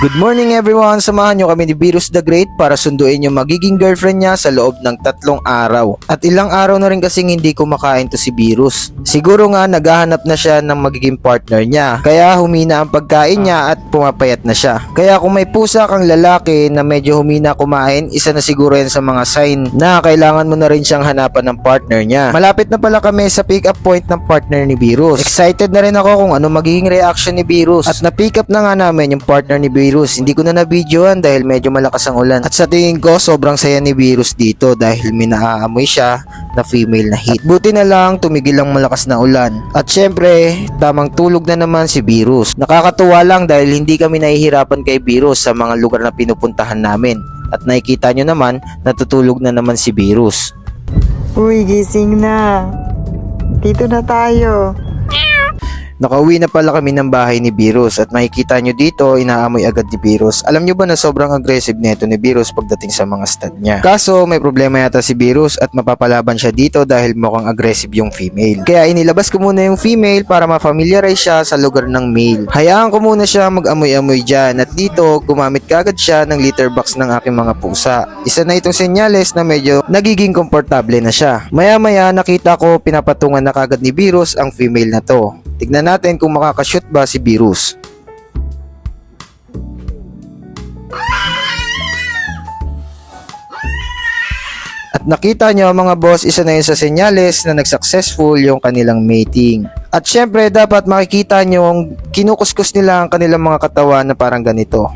Good morning everyone! Samahan nyo kami ni Virus the Great para sunduin yung magiging girlfriend niya sa loob ng 3 araw. At ilang araw na rin kasing hindi kumakain to si Virus. Siguro nga naghahanap na siya ng magiging partner niya. Kaya humina ang pagkain niya at pumapayat na siya. Kaya kung may pusa kang lalaki na medyo humina kumain, isa na siguro yan sa mga sign na kailangan mo na rin siyang hanapan ng partner niya. Malapit na pala kami sa pick up point ng partner ni Virus. Excited na rin ako kung ano magiging reaction ni Virus. At na-pick up na nga namin yung partner ni Virus. Hindi ko na na-videoan dahil medyo malakas ang ulan. At sa tingin ko sobrang saya ni Virus dito dahil may naaamoy siya na female na heat. At buti na lang tumigil ang malakas na ulan. At syempre, tamang tulog na naman si Virus. Nakakatuwa lang dahil hindi kami nahihirapan kay Virus sa mga lugar na pinupuntahan namin. At nakikita nyo naman, natutulog na naman si Virus. Uy, gising na. Dito na tayo. Nakauwi na pala kami ng bahay ni Virus at makikita nyo dito inaamoy agad ni Virus. Alam nyo ba na sobrang aggressive nito ni Virus pagdating sa mga stud niya. Kaso may problema yata si Virus at mapapalaban siya dito dahil mukhang aggressive yung female. Kaya inilabas ko muna yung female para ma-familiarize siya sa lugar ng male. Hayaan ko muna siya mag-amoy-amoy dyan at dito gumamit kagad siya ng litter box ng aking mga pusa. Isa na itong senyales na medyo nagiging komportable na siya. Maya-maya nakita ko pinapatungan na kagad ni Virus ang female na to. Tignan natin kung makakashoot ba si Virus. At nakita nyo mga boss, isa na yun sa senyales na nag-successful yung kanilang mating. At syempre dapat makikita nyo yung kinukuskus nila ang kanilang mga katawan na parang ganito.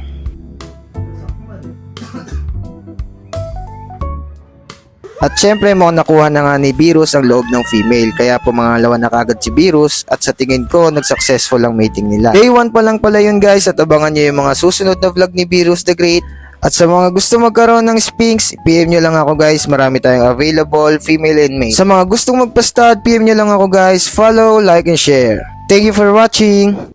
At syempre mukhang nakuha na nga ni Virus ang loob ng female kaya pumangalawa na kagad si Virus at sa tingin ko nag-successful ang mating nila. Day 1 pa lang pala yun guys at abangan nyo yung mga susunod na vlog ni Virus the Great. At sa mga gusto magkaroon ng Sphinx, PM nyo lang ako guys, marami tayong available, female and male. Sa mga gustong magpa-stud, PM nyo lang ako guys, follow, like and share. Thank you for watching!